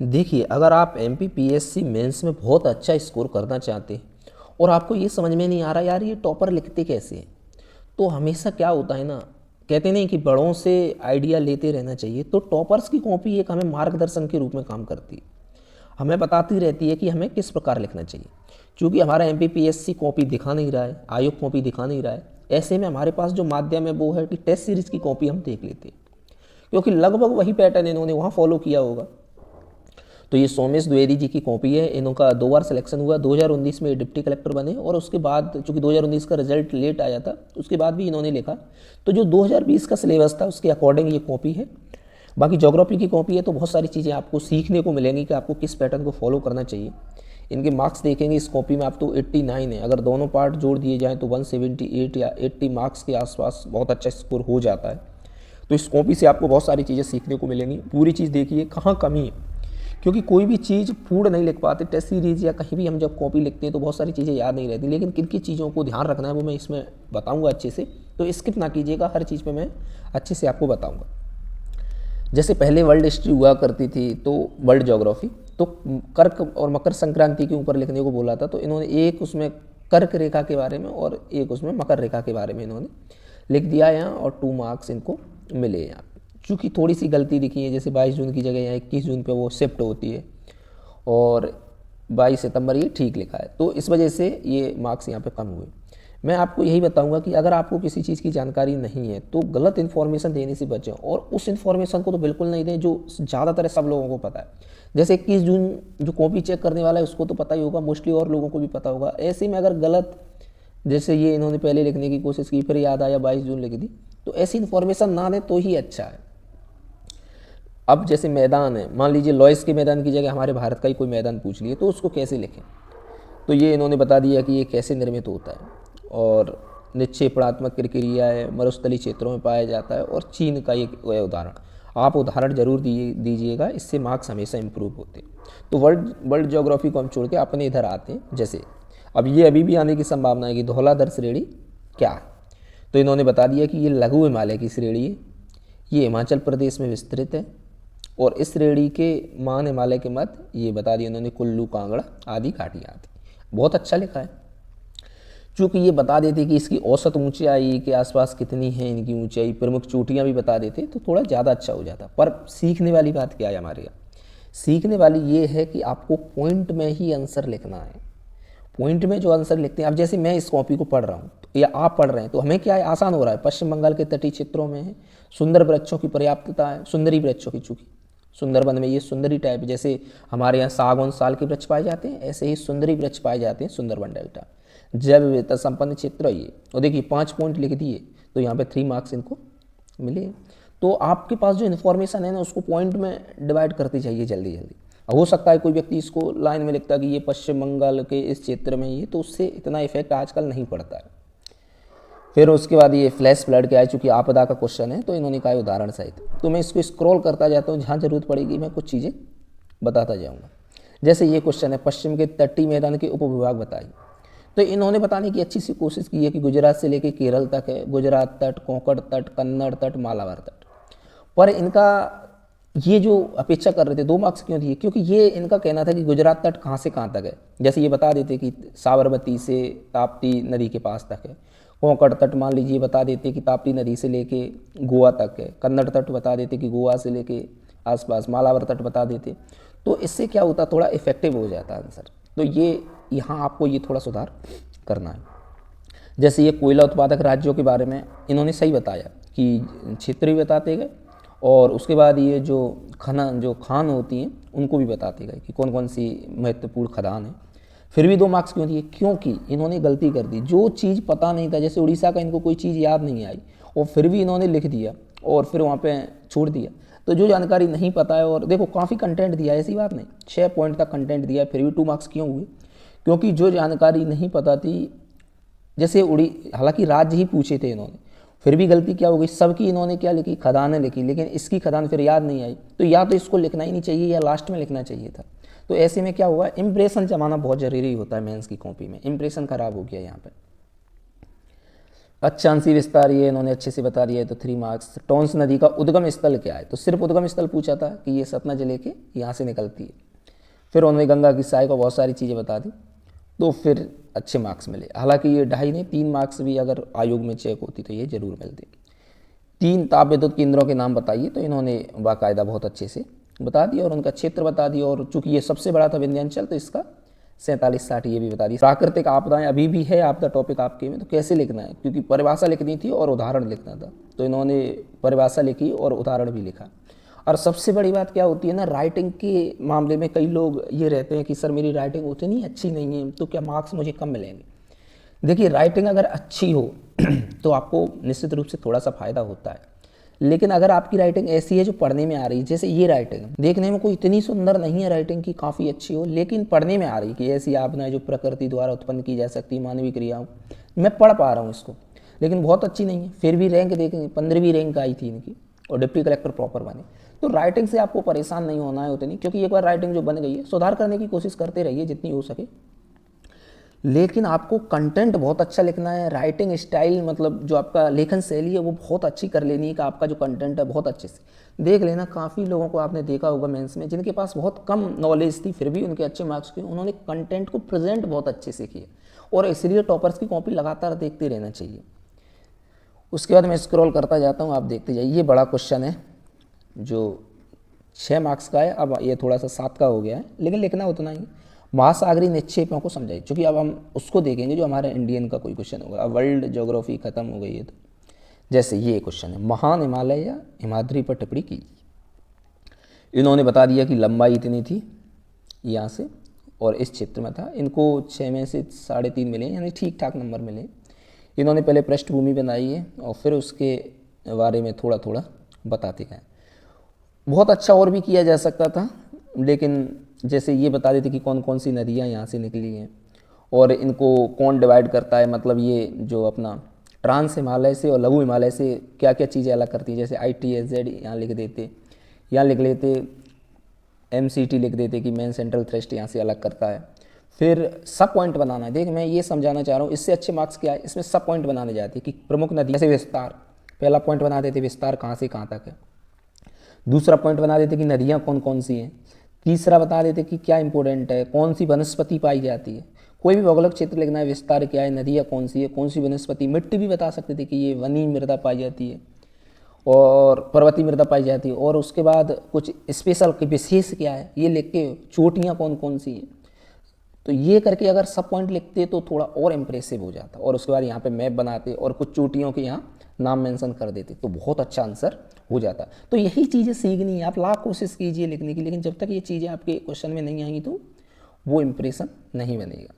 देखिए, अगर आप एमपीपीएससी मेंस में बहुत अच्छा स्कोर करना चाहते हैं और आपको ये समझ में नहीं आ रहा यार ये टॉपर लिखते कैसे हैं, तो हमेशा क्या होता है ना, कहते नहीं कि बड़ों से आइडिया लेते रहना चाहिए। तो टॉपर्स की कॉपी एक हमें मार्गदर्शन के रूप में काम करती है, हमें बताती रहती है कि हमें किस प्रकार लिखना चाहिए। क्योंकि हमारा एमपीपीएससी कॉपी दिखा नहीं रहा है, आयोग कॉपी दिखा नहीं रहा है, ऐसे में हमारे पास जो माध्यम है वो है कि टेस्ट सीरीज की कॉपी हम देख लेते हैं, क्योंकि लगभग वही पैटर्न इन्होंने वहाँ फॉलो किया होगा। तो ये सोमेश द्विवेदी जी की कॉपी है। इनका 2 बार सिलेक्शन हुआ, 2019 में डिप्टी कलेक्टर बने और उसके बाद चूंकि 2019 का रिजल्ट लेट आया था, उसके बाद भी इन्होंने लिखा। तो जो 2020 का सिलेबस था उसके अकॉर्डिंग ये कॉपी है। बाकी ज्योग्राफी की कॉपी है, तो बहुत सारी चीज़ें आपको सीखने को मिलेंगी कि आपको किस पैटर्न को फॉलो करना चाहिए। इनके मार्क्स देखेंगे इस कॉपी में आप तो 89 है, अगर दोनों पार्ट जोड़ दिए जाएँ तो 178 या 80 मार्क्स के आसपास बहुत अच्छा स्कोर हो जाता है। तो इस कॉपी से आपको बहुत सारी चीज़ें सीखने को मिलेंगी। पूरी चीज़ देखिए कहाँ कमी है, क्योंकि कोई भी चीज़ पूर्ण नहीं लिख पाते। टेस्ट सीरीज या कहीं भी हम जब कॉपी लिखते हैं तो बहुत सारी चीज़ें याद नहीं रहती, लेकिन किन किन चीज़ों को ध्यान रखना है वो मैं इसमें बताऊंगा अच्छे से। तो स्किप ना कीजिएगा, हर चीज़ पे मैं अच्छे से आपको बताऊंगा। जैसे पहले वर्ल्ड हिस्ट्री हुआ करती थी, तो वर्ल्ड ज्योग्राफी, तो कर्क और मकर संक्रांति के ऊपर लिखने को बोला था, तो इन्होंने एक उसमें कर्क रेखा के बारे में और एक उसमें मकर रेखा के बारे में इन्होंने लिख दिया यहाँ, और 2 मार्क्स इनको मिले यहाँ। चूँकि थोड़ी सी गलती दिखी है, जैसे 22 जून की जगह यहाँ 21 जून पे वो शिफ्ट होती है और 22 सितंबर ये ठीक लिखा है, तो इस वजह से ये मार्क्स यहाँ पे कम हुए। मैं आपको यही बताऊंगा कि अगर आपको किसी चीज़ की जानकारी नहीं है तो गलत इन्फॉर्मेशन देने से बचें, और उस इन्फॉर्मेशन को तो बिल्कुल नहीं दें जो ज़्यादातर सब लोगों को पता है। जैसे 21 जून जो कॉपी चेक करने वाला है उसको तो पता ही होगा, मोस्टली और लोगों को भी पता होगा। ऐसे में अगर गलत, जैसे ये इन्होंने पहले लिखने की कोशिश की फिर याद आया 22 जून लिख दी, तो ऐसी इन्फॉर्मेशन ना दें तो ही अच्छा है। अब जैसे मैदान है, मान लीजिए लॉयस के मैदान की जगह हमारे भारत का ही कोई मैदान पूछ लिए, तो उसको कैसे लिखें, तो ये इन्होंने बता दिया कि ये कैसे निर्मित होता है, और निक्षेपणात्मक प्रक्रिया है, मरुस्थलीय क्षेत्रों में पाया जाता है, और चीन का एक उदाहरण। आप उदाहरण जरूर दीजिएगा, इससे मार्क्स हमेशा इंप्रूव होते हैं। तो वर्ल्ड वर्ल्ड ज्योग्राफी को हम छोड़ के अपने इधर आते हैं। जैसे अब ये अभी भी आने की संभावना है कि धौलाधर श्रेणी क्या है, तो इन्होंने बता दिया कि ये लघु हिमालय की श्रेणी है, ये हिमाचल प्रदेश में विस्तृत है, और इस श्रेणी के मान हिमालय के मध्य ये बता दिया उन्होंने कुल्लू, कांगड़ा आदि घाटियाँ आती। बहुत अच्छा लिखा है। चूँकि ये बता देते कि इसकी औसत ऊंचाई के आसपास कितनी है, इनकी ऊंचाई, प्रमुख चोटियाँ भी बता देते तो थोड़ा ज़्यादा अच्छा हो जाता। पर सीखने वाली बात क्या है हमारे यहाँ, सीखने वाली ये है कि आपको पॉइंट में ही आंसर लिखना है। पॉइंट में जो आंसर लिखते हैं, अब जैसे मैं इस कॉपी को पढ़ रहा हूँ या आप पढ़ रहे हैं, तो हमें क्या है, आसान हो रहा है। पश्चिम बंगाल के तटीय क्षेत्रों में है, सुंदर वृक्षों की पर्याप्तता है, सुंदरी वृक्षों की, चूँकि सुंदरबन में ये सुंदरी टाइप, जैसे हमारे यहाँ सागौन साल के वृक्ष पाए जाते हैं, ऐसे ही सुंदरी वृक्ष पाए जाते हैं सुंदरबन डेल्टा। जैव विविधता संपन्न क्षेत्र ये, और देखिए 5 पॉइंट लिख दिए, तो यहाँ पे 3 मार्क्स इनको मिले। तो आपके पास जो इन्फॉर्मेशन है ना, उसको पॉइंट में डिवाइड करती चाहिए जल्दी जल्दी। हो सकता है कोई व्यक्ति इसको लाइन में लिखता कि ये पश्चिम बंगाल के इस क्षेत्र में, ये तो उससे इतना इफेक्ट आजकल नहीं पड़ता है। फिर उसके बाद ये फ्लैश फ्लड के आए, चूँकि आपदा का क्वेश्चन है तो इन्होंने कहा उदाहरण सहित, तो मैं इसको स्क्रॉल करता जाता हूँ, जहाँ जरूरत पड़ेगी मैं कुछ चीज़ें बताता जाऊँगा। जैसे ये क्वेश्चन है, पश्चिम के तटीय मैदान के उपविभाग बताइए, तो इन्होंने बताने की अच्छी सी कोशिश की है कि गुजरात से लेकर केरल तक है, गुजरात तट, कोंकण तट, कन्नड़ तट, मालाबार तट। पर इनका ये जो अपेक्षा कर रहे थे 2 मार्क्स क्यों दिए, क्योंकि ये इनका कहना था कि गुजरात तट कहाँ से कहाँ तक है। जैसे ये बता देते कि साबरमती से ताप्ती नदी के पास तक है, कोंकण तट मान लीजिए बता देते कि ताप्ती नदी से लेके गोवा तक है, कन्नड़ तट बता देते कि गोवा से लेके आसपास, मालाबार तट बता देते, तो इससे क्या होता, थोड़ा इफेक्टिव हो जाता आंसर। तो ये यहाँ आपको ये थोड़ा सुधार करना है। जैसे ये कोयला उत्पादक राज्यों के बारे में इन्होंने सही बताया कि क्षेत्र भी बताते गए, और उसके बाद ये जो खान होती हैं उनको भी बताते गए कि कौन कौन सी महत्वपूर्ण खदान है। फिर भी 2 मार्क्स क्यों दिए, क्योंकि इन्होंने गलती कर दी। जो चीज़ पता नहीं था, जैसे उड़ीसा का इनको कोई चीज़ याद नहीं आई और फिर भी इन्होंने लिख दिया और फिर वहाँ पे छोड़ दिया। तो जो जानकारी नहीं पता है, और देखो काफ़ी कंटेंट दिया है, ऐसी बात नहीं, 6 पॉइंट तक कंटेंट दिया है, फिर भी 2 मार्क्स क्यों हुए, क्योंकि जो जानकारी नहीं पता थी, जैसे हालांकि राज्य ही पूछे थे इन्होंने, फिर भी गलती क्या हो गई, सबकी इन्होंने क्या लिखी, खदानें लिखी, लेकिन इसकी खदान फिर याद नहीं आई। तो या तो इसको लिखना ही नहीं चाहिए या लास्ट में लिखना चाहिए था। तो ऐसे में क्या हुआ, इंप्रेशन जमाना बहुत जरूरी होता है मेंस की कॉपी में, इंप्रेशन खराब हो गया यहाँ पे। अक्षांशीय विस्तार ये इन्होंने अच्छे से बता दिया है, तो 3 मार्क्स। टोंस नदी का उद्गम स्थल क्या है, तो सिर्फ उद्गम स्थल पूछा था कि ये सतना जिले के यहाँ से निकलती है। फिर उन्होंने गंगा की सहायक और बहुत सारी चीज़ें बता दी, तो फिर अच्छे मार्क्स मिले। हालांकि ये 2.5 नहीं 3 मार्क्स भी अगर आयोग में चेक होती तो ये जरूर मिलते। 3 ताप विद्युत केंद्रों के नाम बताइए, तो इन्होंने बाकायदा बहुत अच्छे से बता दिया और उनका क्षेत्र बता दिया, और चूंकि ये सबसे बड़ा था विंध्याचल तो इसका 47-60 ये भी बता दी। प्राकृतिक आपदाएं अभी भी है आपका टॉपिक आपके में, तो कैसे लिखना है, क्योंकि परिभाषा लिखनी थी और उदाहरण लिखना था, तो इन्होंने परिभाषा लिखी और उदाहरण भी लिखा। और सबसे बड़ी बात क्या होती है ना, राइटिंग के मामले में कई लोग ये रहते हैं कि सर मेरी राइटिंग उतनी अच्छी नहीं है तो क्या मार्क्स मुझे कम मिलेंगे। देखिए राइटिंग अगर अच्छी हो तो आपको निश्चित रूप से थोड़ा सा फायदा होता है, लेकिन अगर आपकी राइटिंग ऐसी है जो पढ़ने में आ रही है, जैसे ये राइटिंग देखने में कोई इतनी सुंदर नहीं है राइटिंग की, काफ़ी अच्छी हो, लेकिन पढ़ने में आ रही कि ऐसी आपने जो प्रकृति द्वारा उत्पन्न की जा सकती मानवीय क्रियाओं, मैं पढ़ पा रहा हूँ इसको, लेकिन बहुत अच्छी नहीं है, फिर भी रैंक देखेंगे 15वीं रैंक आई थी इनकी और डिप्टी कलेक्टर प्रॉपर बने। तो राइटिंग से आपको परेशान नहीं होना है उतनी, क्योंकि एक बार राइटिंग जो बन गई है सुधार करने की कोशिश करते रहिए जितनी हो सके, लेकिन आपको कंटेंट बहुत अच्छा लिखना है। राइटिंग स्टाइल मतलब जो आपका लेखन शैली है वो बहुत अच्छी कर लेनी है कि आपका जो कंटेंट है बहुत अच्छे से देख लेना। काफ़ी लोगों को आपने देखा होगा मेंस में जिनके पास बहुत कम नॉलेज थी फिर भी उनके अच्छे मार्क्स किए, उन्होंने कंटेंट को प्रेजेंट बहुत अच्छे से किया, और इसलिए टॉपर्स की कॉपी लगातार देखते रहना चाहिए। उसके बाद मैं स्क्रॉल करता जाता हूँ, आप देखते जाइए। ये बड़ा क्वेश्चन है जो 6 मार्क्स का है, अब ये थोड़ा सा 7 का हो गया है, लेकिन लिखना उतना ही। महासागरीय निक्षेपों को समझाइए, क्योंकि अब हम उसको देखेंगे जो हमारे इंडियन का कोई क्वेश्चन होगा। अब वर्ल्ड ज्योग्राफी खत्म हो गई है, तो जैसे ये क्वेश्चन है, महान हिमालय या हिमाद्री पर टिप्पणी की। इन्होंने बता दिया कि लंबाई इतनी थी यहाँ से और इस क्षेत्र में था। इनको 6 में से 3.5 मिले, यानी ठीक ठाक नंबर मिले। इन्होंने पहले पृष्ठभूमि बनाई है और फिर उसके बारे में थोड़ा थोड़ा बताते गए। बहुत अच्छा और भी किया जा सकता था, लेकिन जैसे ये बता देते कि कौन कौन सी नदियाँ यहाँ से निकली हैं और इनको कौन डिवाइड करता है, मतलब ये जो अपना ट्रांस हिमालय से और लघु हिमालय से क्या क्या चीज़ें अलग करती हैं। जैसे ITSZ यहाँ लिख देते, यहाँ लिख लेते MCT लिख देते कि मेन सेंट्रल थ्रस्ट यहाँ से अलग करता है। फिर सब पॉइंट बनाना है। देख मैं ये समझाना चाह रहा हूँ, इससे अच्छे मार्क्स क्या है, इसमें सब पॉइंट बनाने जाते कि प्रमुख नदी जैसे विस्तार, पहला पॉइंट बना देते विस्तार कहाँ से कहाँ तक है। दूसरा पॉइंट बना देते कि नदियाँ कौन कौन सी हैं। तीसरा बता देते कि क्या इंपॉर्टेंट है, कौन सी वनस्पति पाई जाती है। कोई भी भौगोलिक क्षेत्र लिखना है, विस्तार क्या है, नदियाँ कौन सी है, कौन सी वनस्पति। मिट्टी भी बता सकते थे कि ये वनी मृदा पाई जाती है और पर्वतीय मृदा पाई जाती है। और उसके बाद कुछ स्पेशल विशेष क्या है ये लिख के, चोटियाँ कौन कौन सी हैं। तो ये करके अगर सब पॉइंट लिखते तो थोड़ा और इम्प्रेसिव हो जाता, और उसके बाद यहाँ पे मैप बनाते और कुछ चोटियों के यहाँ नाम मेंशन कर देते तो बहुत अच्छा आंसर हो जाता। तो यही चीज़ें सीखनी है, आप लाख कोशिश कीजिए लिखने की, लेकिन जब तक ये चीज़ें आपके क्वेश्चन में नहीं आएंगी तो वो इम्प्रेशन नहीं बनेगा।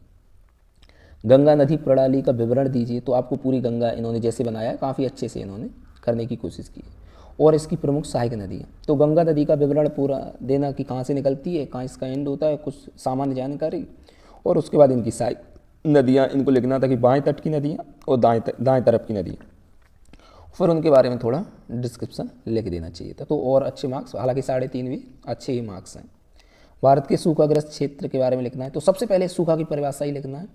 गंगा नदी प्रणाली का विवरण दीजिए, तो आपको पूरी गंगा इन्होंने जैसे बनाया काफ़ी अच्छे से इन्होंने करने की कोशिश की। और इसकी प्रमुख सहायक नदी है, तो गंगा नदी का विवरण पूरा देना कि कहाँ से निकलती है, कहाँ इसका एंड होता है, कुछ सामान्य जानकारी। और उसके बाद इनकी सहायक नदियाँ, इनको लिखना था कि बाएं तट की नदियाँ और दाएं तरफ की नदियाँ, फिर उनके बारे में थोड़ा डिस्क्रिप्शन लिख देना चाहिए था, तो और अच्छे मार्क्स। हालांकि 3.5 भी अच्छे ही मार्क्स हैं। भारत के सूखाग्रस्त क्षेत्र के बारे में लिखना है, तो सबसे पहले सूखा की परिभाषा ही लिखना है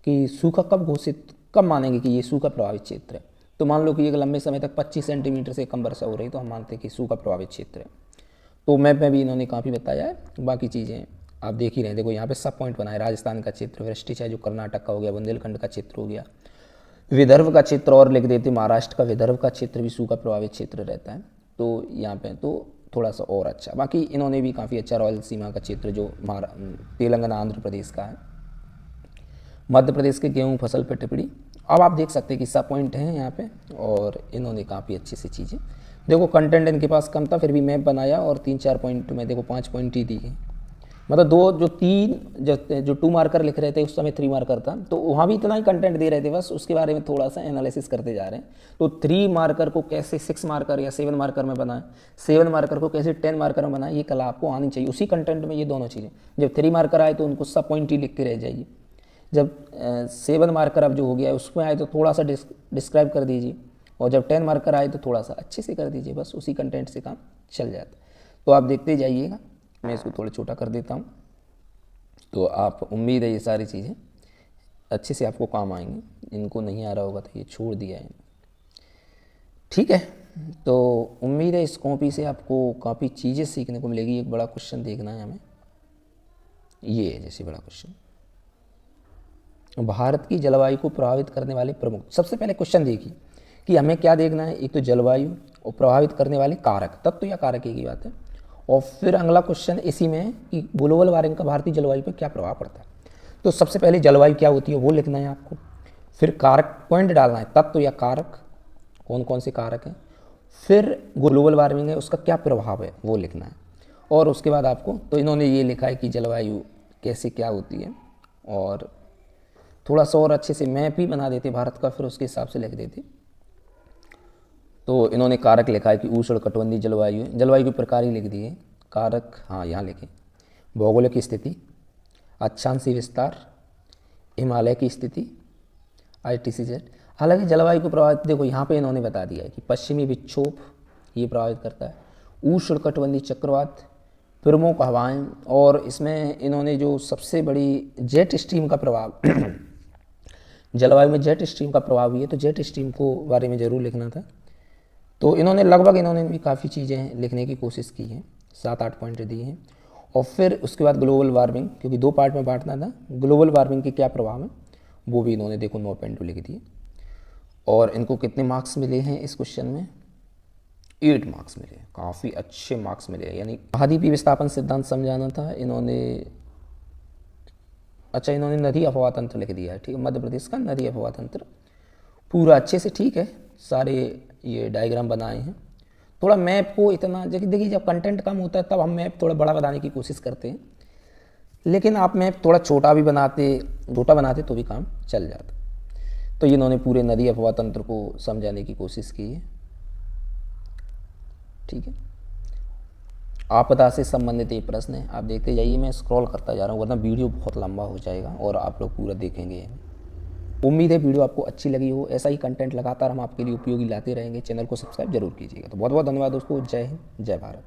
कि सूखा कब मानेंगे कि ये सूखा प्रभावित क्षेत्र है। तो मान लो कि एक लंबे समय तक 25 सेंटीमीटर से कम वर्षा हो रही, तो हम मानते हैं कि सूखा प्रभावित क्षेत्र है। तो मैप में भी इन्होंने काफ़ी बताया है, बाकी चीज़ें आप देख ही रहे हैं। देखो यहाँ पे सब पॉइंट बनाए, राजस्थान का क्षेत्र, वृष्टिचाय जो कर्नाटक का हो गया, बुंदेलखंड का क्षेत्र हो गया, विदर्भ का क्षेत्र और लिख देते, महाराष्ट्र का विदर्भ का क्षेत्र भी सूखा प्रभावित क्षेत्र रहता है। तो यहाँ पे तो थोड़ा सा और अच्छा, बाकी इन्होंने भी काफ़ी अच्छा, रॉयल सीमा का क्षेत्र जो तेलंगाना आंध्र प्रदेश का है, मध्य प्रदेश के गेहूँ फसल पर टिप्पणी। अब आप देख सकते हैं कि सब पॉइंट हैं यहाँ पे, और इन्होंने काफ़ी अच्छी सी चीज़ें, देखो कंटेंट इनके पास कम था फिर भी मैप बनाया, और 3-4 पॉइंट में देखो 5 पॉइंट ही दिए, मतलब जो 2 मार्कर लिख रहे थे उस समय 3 मार्कर था, तो वहाँ भी इतना ही कंटेंट दे रहे थे, बस उसके बारे में थोड़ा सा एनालिसिस करते जा रहे हैं। तो 3 मार्कर को कैसे 6 मार्कर या 7 मार्कर में बनाएं, 7 मार्कर को कैसे 10 मार्कर में बनाएं, ये कला आपको आनी चाहिए उसी कंटेंट में। ये दोनों चीज़ें, जब 3 मार्कर आए तो उनको सब पॉइंट ही लिख के रह जाइए, जब 7 मार्कर अब जो हो गया उसमें आए तो थोड़ा सा डिस्क्राइब कर दीजिए, और जब 10 मार्कर आए तो थोड़ा सा अच्छे से कर दीजिए, बस उसी कंटेंट से काम चल जाता है। तो आप देखते जाइएगा, मैं इसको थोड़ा छोटा कर देता हूँ, तो आप उम्मीद है ये सारी चीज़ें अच्छे से आपको काम आएंगे। इनको नहीं आ रहा होगा तो ये छोड़ दिया है। ठीक है, तो उम्मीद है इस कॉपी से आपको काफ़ी चीज़ें सीखने को मिलेगी। एक बड़ा क्वेश्चन देखना है हमें, ये है जैसे बड़ा क्वेश्चन, भारत की जलवायु को प्रभावित करने वाले प्रमुख। सबसे पहले क्वेश्चन देखिए कि हमें क्या देखना है, एक तो जलवायु और प्रभावित करने वाले कारक, तत्व या कारक एक ही बात है। और फिर अगला क्वेश्चन इसी में है कि ग्लोबल वार्मिंग का भारतीय जलवायु पर क्या प्रभाव पड़ता है। तो सबसे पहले जलवायु क्या होती है वो लिखना है आपको, फिर कारक पॉइंट डालना है, तत्व या कारक कौन कौन से कारक हैं, फिर ग्लोबल वार्मिंग है उसका क्या प्रभाव है वो लिखना है। और उसके बाद आपको, तो इन्होंने ये लिखा है कि जलवायु कैसे क्या होती है, और थोड़ा सा और अच्छे से मैप ही बना देते भारत का, फिर उसके हिसाब से लिख देते। तो इन्होंने कारक लिखा है कि उष्ण कटिबंधीय जलवायु, जलवायु के प्रकार ही लिख दिए। कारक हाँ यहाँ लिखे, भौगोलिक स्थिति, अक्षांशीय विस्तार, हिमालय की स्थिति, ITCZ। हालांकि जलवायु को प्रभावित देखो यहाँ पे इन्होंने बता दिया है कि पश्चिमी विक्षोभ ये प्रभावित करता है, उष्ण कटिबंधीय चक्रवात, प्रमुख हवाएं, और इसमें इन्होंने जो सबसे बड़ी जेट स्ट्रीम का प्रभाव जलवायु में जेट स्ट्रीम का प्रभाव भी है, तो जेट स्ट्रीम को बारे में ज़रूर लिखना था। तो इन्होंने भी काफ़ी चीज़ें लिखने की कोशिश की हैं, 7-8 पॉइंट दिए हैं। और फिर उसके बाद ग्लोबल वार्मिंग, क्योंकि 2 पार्ट में बांटना था, ग्लोबल वार्मिंग के क्या प्रभाव हैं वो भी इन्होंने देखो 9 पॉइंट लिख दिए। और इनको कितने मार्क्स मिले हैं इस क्वेश्चन में, 8 मार्क्स मिले, काफ़ी अच्छे मार्क्स मिले। यानी महाद्वीपीय विस्थापन सिद्धांत समझाना था इन्होंने। अच्छा, इन्होंने नदी अफवाह तंत्र लिख दिया है, ठीक है, मध्य प्रदेश का नदी अफवाह तंत्र पूरा अच्छे से, ठीक है, सारे ये डायग्राम बनाए हैं। थोड़ा मैप को इतना देखिए, जब कंटेंट कम होता है तब हम मैप थोड़ा बड़ा बनाने की कोशिश करते हैं, लेकिन आप मैप थोड़ा छोटा बनाते तो भी काम चल जाता। तो इन्होंने पूरे नदी अफवाह तंत्र को समझाने की कोशिश की है, ठीक है। आपदा से संबंधित ये प्रश्न है, आप देखते जाइए, मैं स्क्रॉल करता जा रहा हूँ वरना वीडियो बहुत लंबा हो जाएगा और आप लोग पूरा देखेंगे। उम्मीद है वीडियो आपको अच्छी लगी हो। ऐसा ही कंटेंट लगातार हम आपके लिए उपयोगी लाते रहेंगे। चैनल को सब्सक्राइब जरूर कीजिएगा। तो बहुत बहुत धन्यवाद दोस्तों। जय हिंद, जय भारत।